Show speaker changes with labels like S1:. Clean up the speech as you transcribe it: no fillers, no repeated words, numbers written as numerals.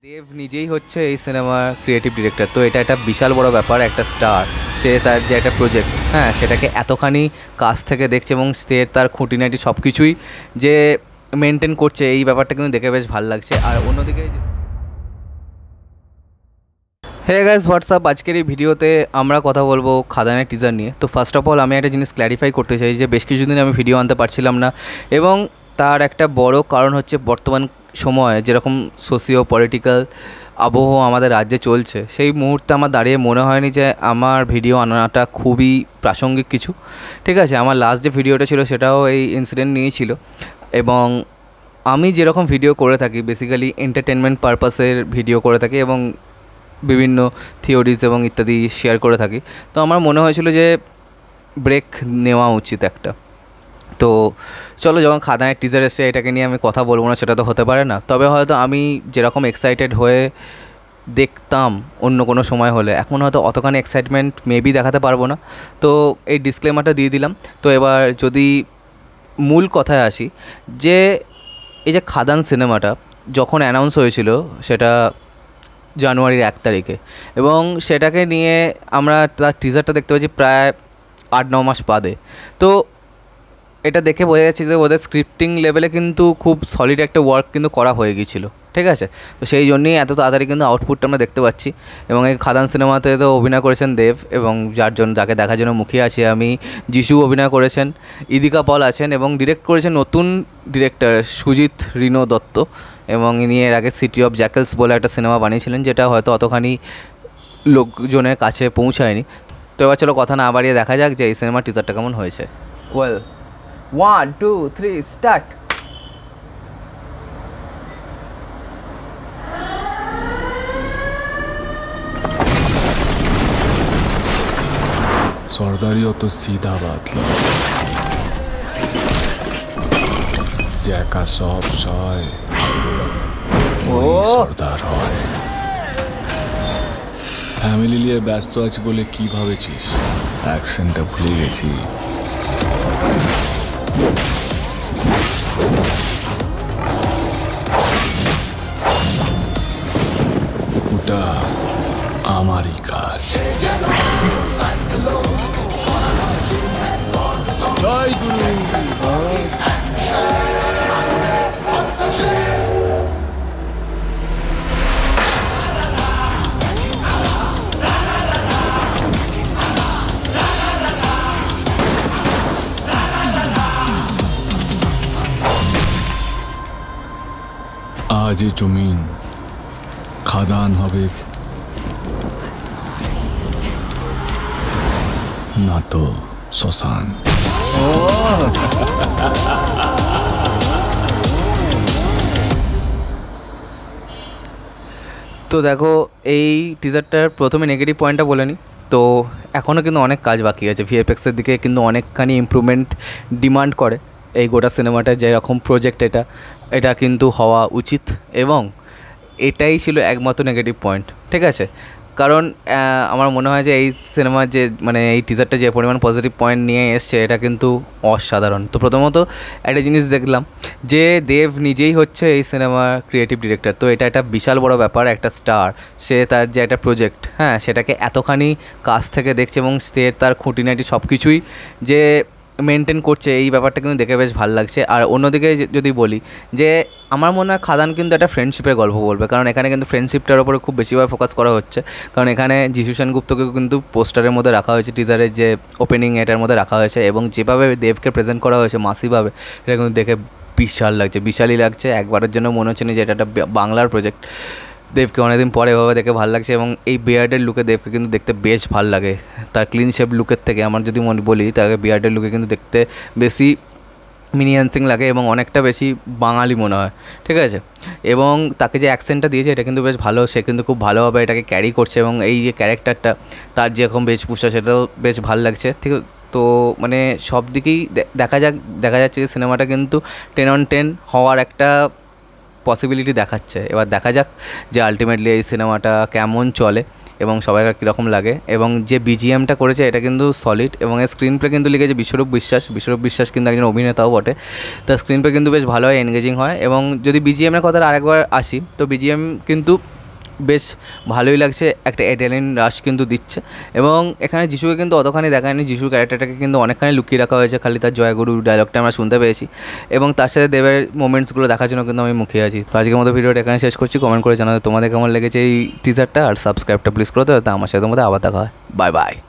S1: দেব নিজেই হচ্ছে এই সিনেমার ক্রিয়েটিভ ডিরেক্টর। তো এটা একটা বিশাল বড় ব্যাপার। একটা স্টার, সে তার যে একটা প্রজেক্ট, হ্যাঁ, সেটাকে এতখানি কাছ থেকে দেখছে এবং সে তার খুঁটিনাটি সব কিছুই যে মেনটেন করছে, এই ব্যাপারটা কিন্তু দেখে বেশ ভালো লাগছে। আর অন্যদিকে হে গাইস, হোয়াটসঅ্যাপ, আজকের এই ভিডিওতে আমরা কথা বলবো খাদানের টিজার নিয়ে। তো ফার্স্ট অফ অল আমি একটা জিনিস ক্ল্যারিফাই করতে চাই যে বেশ কিছুদিন আমি ভিডিও আনতে পারছিলাম না, এবং তার একটা বড় কারণ হচ্ছে বর্তমান সময়ে যেরকম সোশিও পলিটিক্যাল আবহাওয়া আমাদের রাজ্যে চলছে, সেই মুহূর্তে আমার দাঁড়িয়ে মনে হয়নি যে আমার ভিডিও আনাটা খুবই প্রাসঙ্গিক কিছু। ঠিক আছে, আমার লাস্ট যে ভিডিওটা ছিল সেটাও এই ইনসিডেন্ট নিয়েই ছিল, এবং আমি যেরকম ভিডিও করে থাকি বেসিক্যালি এন্টারটেনমেন্ট পারপাসের ভিডিও করে থাকি এবং বিভিন্ন থিওরিজ এবং ইত্যাদি শেয়ার করে থাকি। তো আমার মনে হয়েছিল যে ব্রেক নেওয়া উচিত একটা। তো চলো, যখন খাদানের টিজার এসে এটাকে নিয়ে আমি কথা বলবো না সেটা তো হতে পারে না, তবে হয়তো আমি যেরকম এক্সাইটেড হয়ে দেখতাম অন্য কোনো সময় হলে, এখন হয়তো অতখানি এক্সাইটমেন্ট মেবি দেখাতে পারবো না। তো এই ডিসক্লেমারটা দিয়ে দিলাম। তো এবার যদি মূল কথায় আসি, যে এই যে খাদান সিনেমাটা যখন অ্যানাউন্স হয়েছিল সেটা জানুয়ারির 1 তারিখে, এবং সেটাকে নিয়ে আমরা তার টিজারটা দেখতে পাচ্ছি প্রায় 8-9 মাস বাদে। তো এটা দেখে বোঝা যাচ্ছে যে ওদের স্ক্রিপ্টিং লেভেলে কিন্তু খুব সলিড একটা ওয়ার্ক কিন্তু করা হয়ে গিয়েছিলো। ঠিক আছে, তো সেই জন্যই এত তাড়াতাড়ি কিন্তু আউটপুটটা আমরা দেখতে পাচ্ছি। এবং এই খাদান সিনেমাতে তো অভিনয় করেছেন দেব, এবং যাকে দেখার জন্য মুখিয়ে আছি আমি, যিশু অভিনয় করেছেন, ইদিকা পল আছেন, এবং ডিরেক্ট করেছেন নতুন ডিরেক্টর সুজিত রিনো দত্ত। এবং ইনি এর আগে সিটি অফ জ্যাকেলস বলে একটা সিনেমা বানিয়েছিলেন, যেটা হয়তো অতখানি লোকজনের কাছে পৌঁছায়নি। তো এবার চলো কথা না বাড়িয়ে দেখা যাক যে এই সিনেমার টিজারটা কেমন হয়েছে। Well, 1 2 3 start.
S2: সর্দারিও তো সিধা বাতলা, জ্যাকা সব সয় ওই সর্দার হয়। ফ্যামিলি নিয়ে ব্যস্ত আছি বলে কি ভাবেছিস? অ্যাকশনটা ভুলে গেছি। ওটা আমারই কাজ। জয় গুরু। আজ এ জমিন খাদান হবে না তো শ্মশান।
S1: তো দেখো, এই টিজারটার প্রথমে নেগেটিভ পয়েন্টটা বলে নিই। তো এখনও কিন্তু অনেক কাজ বাকি আছে, ভিএফএক্সের দিকে কিন্তু অনেকখানি ইমপ্রুভমেন্ট ডিমান্ড করে এই গোটা সিনেমাটা। যেরকম প্রজেক্ট এটা কিন্তু হওয়া উচিত, এবং এটাই ছিল একমাত্র নেগেটিভ পয়েন্ট। ঠিক আছে, কারণ আমার মনে হয় যে এই সিনেমার যে এই টিজারটা যে পরিমাণ পজিটিভ পয়েন্ট নিয়ে এসছে এটা কিন্তু অসাধারণ। তো প্রথমত একটা জিনিস দেখলাম যে দেব নিজেই হচ্ছে এই সিনেমার ক্রিয়েটিভ ডিরেক্টর। তো এটা একটা বিশাল বড় ব্যাপার। একটা স্টার, সে তার যে একটা প্রজেক্ট, হ্যাঁ, সেটাকে এতখানি কাছ থেকে দেখছে এবং সে তার খুঁটিনাটি সব কিছুই যে মেনটেন করছে, এই ব্যাপারটা কিন্তু দেখে বেশ ভালো লাগছে। আর অন্যদিকে যদি বলি যে আমার মনে হয় খাদান কিন্তু একটা ফ্রেন্ডশিপের গল্প বলবে, কারণ এখানে কিন্তু ফ্রেন্ডশিপটার ওপরে খুব বেশিভাবে ফোকাস করা হচ্ছে। কারণ এখানে যিশু সেনগুপ্তকেও কিন্তু পোস্টারের মধ্যে রাখা হয়েছে, টিজারের যে ওপেনিং এটার মধ্যে রাখা হয়েছে, এবং যেভাবে দেবকে প্রেজেন্ট করা হয়েছে মাসিভাবে, এটা কিন্তু দেখে বিশালই লাগছে। একবারের জন্য মনে হচ্ছে না যে এটা একটা বাংলার প্রজেক্ট। দেবকে অনেকদিন পরে এভাবে দেখে ভালো লাগছে, এবং এই বিয়ার্ডের লুকে দেবকে কিন্তু দেখতে বেশ ভালো লাগে। তার ক্লিন শেপ লুকের থেকে আমার যদি বলি, তাকে বিয়ার্ডের লুকে কিন্তু দেখতে বেশি মিনিয়ান্সিং লাগে এবং অনেকটা বেশি বাঙালি মনে হয়। ঠিক আছে, এবং তাকে যে অ্যাকসেন্টটা দিয়েছে এটা কিন্তু বেশ ভালো, সে কিন্তু খুব ভালোভাবে এটাকে ক্যারি করছে, এবং এই যে ক্যারেক্টারটা তার যেরকম বেশভূষা সেটাও বেশ ভালো লাগছে। ঠিক, তো সব দিকেই দেখা যাচ্ছে যে সিনেমাটা কিন্তু 10 on 10 হওয়ার একটা পসিবিলিটি দেখাচ্ছে। এবার দেখা যাক যে আলটিমেটলি এই সিনেমাটা কেমন চলে, এবং সবাইকার কীরকম লাগে। এবং যে বিজিএমটা করেছে এটা কিন্তু সলিড, এবং এর স্ক্রিন প্লে কিন্তু লিখেছে বিশ্বরূপ বিশ্বাস কিন্তু একজন অভিনেতাও বটে। তার স্ক্রিন প্লে কিন্তু বেশ ভালো হয়, এনগেজিং হয়। এবং যদি বিজিএমের কথাটা আরেকবার আসি, তো বিজিএম কিন্তু বেশ ভালোই লাগছে, একটা অ্যাড্রেনালিন রাশ কিন্তু দিচ্ছে। এবং এখানে যিশুকে কিন্তু অতখানি দেখায়নি, যিশুর ক্যারেক্টারটাকে কিন্তু অনেকখানি লুকিয়ে রাখা হয়েছে, খালি তার জয়গুরু ডায়লগটা আমরা শুনতে পেয়েছি। এবং তার সাথে দেবের মোমেন্টসগুলো দেখার জন্য কিন্তু আমি মুখিয়ে আছি। তো আজকের মতো ভিডিওটা এখানে শেষ করছি। কমেন্ট করে জানাতে তোমাদের কেমন লেগেছে এই টিজারটা, আর সাবস্ক্রাইবটা প্লিজ করে দেবে, তা আমার সাথে তোমাদের আবার দেখা হয়। Bye bye.